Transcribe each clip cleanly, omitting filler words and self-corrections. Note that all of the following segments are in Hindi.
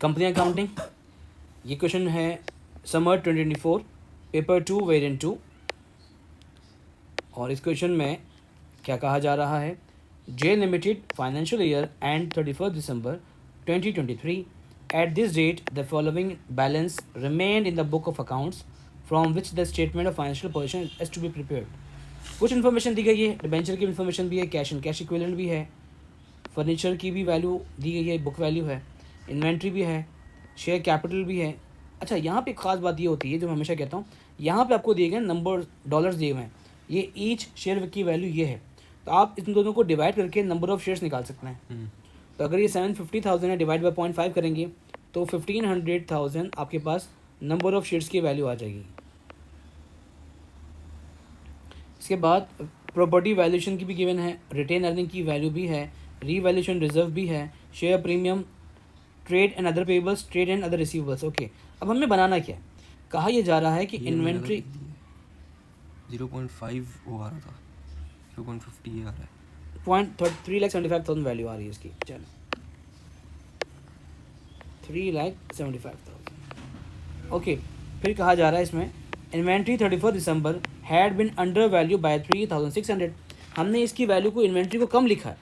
कंपनी अकाउंटिंग, ये क्वेश्चन है समर 2024 पेपर 2 वेरिएंट 2। और इस क्वेश्चन में क्या कहा जा रहा है, J limited financial year end 31 December 2023 at this date the following balance remained in the book of accounts from which the statement of financial position is to be prepared. कुछ इन्फॉर्मेशन दी गई है, डिबेंचर की इन्फॉर्मेशन भी है, कैश एंड कैश इक्विवेलेंट भी है, फर्नीचर की भी वैल्यू दी गई है, बुक वैल्यू है, इन्वेंट्री भी है, शेयर कैपिटल भी है। अच्छा, यहाँ पे एक खास बात ये होती है जो मैं हमेशा कहता हूँ, यहाँ पे आपको दिए गए नंबर डॉलर्स दिए हुए हैं, ये ईच शेयर की वैल्यू ये है, तो आप इन दोनों को डिवाइड करके नंबर ऑफ शेयर्स निकाल सकते हैं। तो अगर ये 750,000 है, डिवाइड बाय 0.5 करेंगे तो 1500,000 आपके पास नंबर ऑफ शेयर्स की वैल्यू आ जाएगी। इसके बाद प्रॉपर्टी वैल्यूएशन की भी गिवन है, रिटेन अर्निंग की वैल्यू भी है, रीवैल्यूएशन रिजर्व भी है, share premium, trade and other payables, trade and other receivables. Okay, अब हमें बनाना क्या है, कहा यह जा रहा है कि इन्वेंट्री 0.5 वो आ रहा था, 0.50 ये आ रहा है। 3,75,000 वैल्यू आ रही है इसकी। चलो 3,75,000। ओके, फिर कहा जा रहा है इसमें inventory 31 December had been under value by 3,600। हमने इसकी वैल्यू को, इन्वेंट्री को कम लिखा है,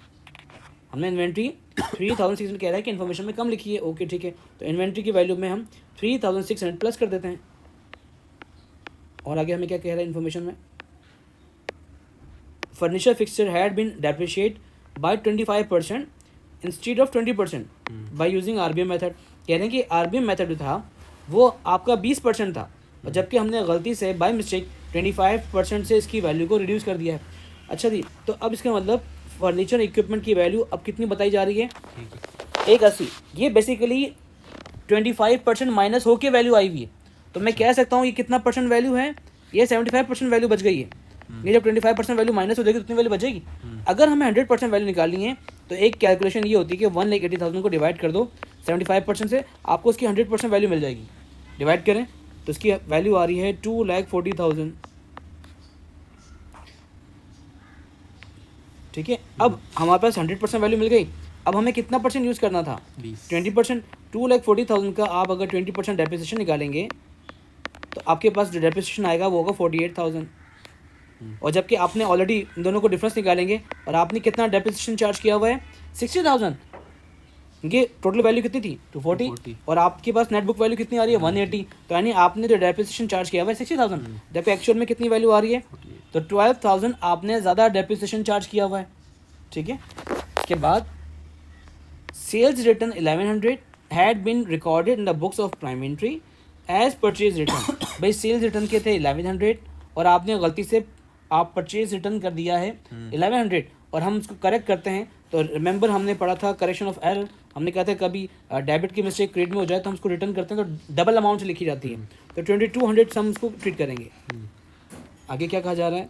हमने इन्वेंट्री 3,600 कह रहा है कि इन्फॉर्मेशन में कम लिखी है। ओके ठीक है, तो इन्वेंट्री की वैल्यू में हम 3,600 प्लस कर देते हैं। और आगे हमें क्या कह रहा है इन्फॉर्मेशन में, furniture fixture had been depreciate by 25% instead of 20% by using RBM method. कह रहे हैं कि आरबीएम मेथड जो था वो आपका 20% था, और जबकि हमने गलती से बाय मिस्टेक 25% से इसकी वैल्यू को रिड्यूस कर दिया है। अच्छा जी, तो अब इसका मतलब फर्नीचर इक्विपमेंट की वैल्यू अब कितनी बताई जा रही है, 180। ये बेसिकली 25% माइनस होके वैल्यू आई हुई है, तो मैं कह सकता हूँ ये कितना परसेंट वैल्यू है, ये 75% वैल्यू बच गई है। ये जब 25% वैल्यू माइनस हो जाएगी तो कितनी वैल्यू बचेगी। अगर हमें 100% वैल्यू निकालनी है तो एक कैलकुलेशन ये होती है कि 1,80,000 को डिवाइड कर दो 75% से, आपको उसकी 100% वैल्यू मिल जाएगी। डिवाइड करें तो इसकी वैल्यू आ रही है 2,40,000। ठीक है, अब हमारे पास 100% वैल्यू मिल गई। अब हमें कितना परसेंट यूज़ करना था, 20%। 2,40,000 का आप अगर 20% डेप्रिसिएशन निकालेंगे तो आपके पास जो डेप्रिसिएशन आएगा वो होगा 48,000। और जबकि आपने ऑलरेडी इन दोनों को डिफरेंस निकालेंगे और आपने कितना डेप्रिसिएशन चार्ज किया हुआ है, 60,000। ये टोटल वैल्यू कितनी थी, 240, और आपके पास नेट बुक वैल्यू कितनी आ रही है, 180। तो यानी आपने जो डेप्रिसिएशन चार्ज किया हुआ है 60,000, जबकि एक्चुअल में कितनी वैल्यू आ रही है, तो 12,000 आपने ज़्यादा डेप्रिसिएशन चार्ज किया हुआ है। ठीक है, इसके बाद sales return 1100 had been recorded in the books of prime entry as purchase return. भाई सेल्स रिटर्न के थे 1100 और आपने गलती से आप परचेज रिटर्न कर दिया है 1100, और हम उसको करेक्ट करते हैं। तो रिमेंबर हमने पढ़ा था करेक्शन ऑफ एरर, हमने कहा था कभी डेबिट की मिस्टेक क्रेडिट में हो जाए तो हम उसको रिटर्न करते हैं तो डबल अमाउंट से लिखी जाती है, तो 2200 से हम उसको ट्रीट करेंगे। आगे क्या कहा जा रहा है,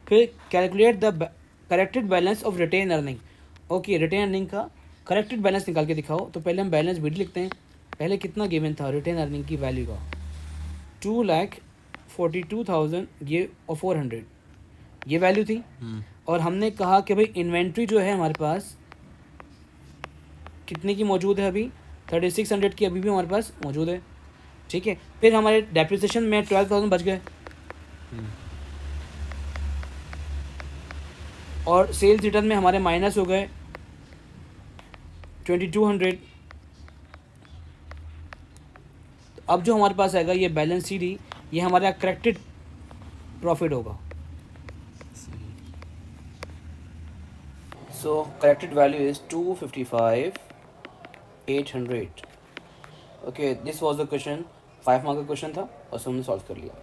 फिर calculate the corrected balance of retained earning. Okay, retained earning का करेक्टेड बैलेंस निकाल के दिखाओ। तो पहले हम बैलेंस शीट लिखते हैं, पहले कितना गिवन था रिटेन अर्निंग की वैल्यू का, 2,42,000 ये और 400 ये वैल्यू थी। और हमने कहा कि भाई इन्वेंट्री जो है हमारे पास कितने की मौजूद है, अभी 3,600 की अभी भी हमारे पास मौजूद है। ठीक है, फिर हमारे डेप्रिसिएशन में 12,000 बच गए, और सेल्स रिटर्न में हमारे माइनस हो गए 2,200। अब जो हमारे पास आएगा ये बैलेंस शीट ही, ये हमारा करेक्टेड प्रॉफिट होगा। So corrected value is 255,800। Okay, this was the question, 5 mark का क्वेश्चन था और हमने सॉल्व कर लिया।